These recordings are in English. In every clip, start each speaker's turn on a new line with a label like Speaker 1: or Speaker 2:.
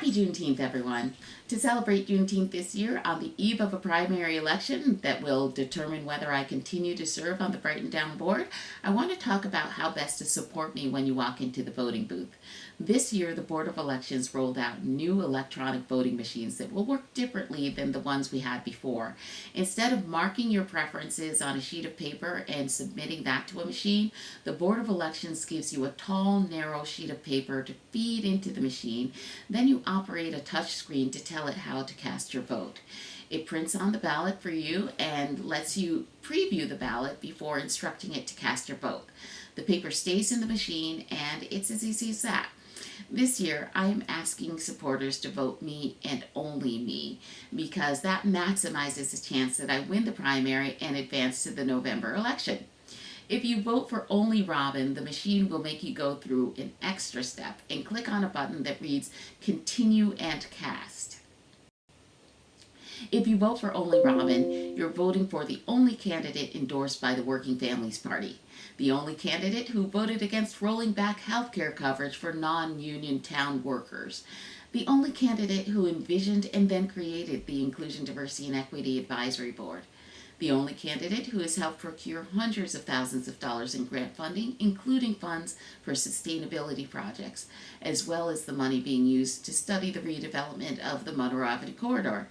Speaker 1: Happy Juneteenth, everyone. To celebrate Juneteenth this year, on the eve of a primary election that will determine whether I continue to serve on the Brighton Down Board, I want to talk about how best to support me when you walk into the voting booth. This year, the Board of Elections rolled out new electronic voting machines that will work differently than the ones we had before. Instead of marking your preferences on a sheet of paper and submitting that to a machine, the Board of Elections gives you a tall, narrow sheet of paper to feed into the machine. Then you operate a touch screen to tell it how to cast your vote. It prints on the ballot for you and lets you preview the ballot before instructing it to cast your vote. The paper stays in the machine, and it's as easy as that. This year, I am asking supporters to vote me and only me, because that maximizes the chance that I win the primary and advance to the November election. If you vote for only Robin, the machine will make you go through an extra step and click on a button that reads Continue and Cast. If you vote for only Robin, you're voting for the only candidate endorsed by the Working Families Party, the only candidate who voted against rolling back health care coverage for non-union town workers, the only candidate who envisioned and then created the Inclusion, Diversity, and Equity Advisory Board, the only candidate who has helped procure hundreds of thousands of dollars in grant funding, including funds for sustainability projects, as well as the money being used to study the redevelopment of the Monroe Avenue corridor,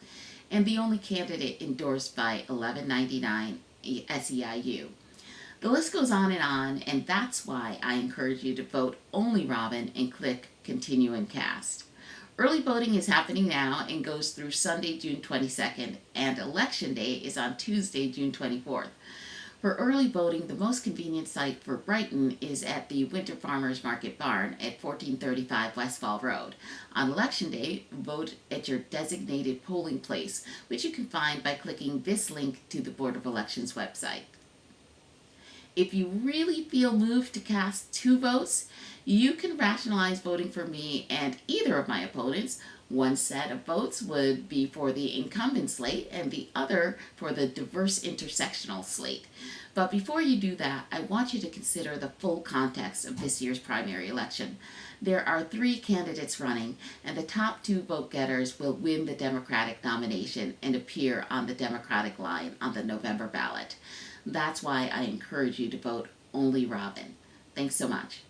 Speaker 1: and the only candidate endorsed by 1199 SEIU. The list goes on, and that's why I encourage you to vote only Robin and click Continue and Cast. Early voting is happening now and goes through Sunday, June 22nd, and Election Day is on Tuesday, June 24th. For early voting, the most convenient site for Brighton is at the Winter Farmers Market Barn at 1435 Westfall Road. On Election Day, vote at your designated polling place, which you can find by clicking this link to the Board of Elections website. If you really feel moved to cast 2 votes, you can rationalize voting for me and either of my opponents. One set of votes would be for the incumbent slate and the other for the diverse intersectional slate. But before you do that, I want you to consider the full context of this year's primary election. There are 3 candidates running, and the top 2 vote getters will win the Democratic nomination and appear on the Democratic line on the November ballot. That's why I encourage you to vote only Robin. Thanks so much.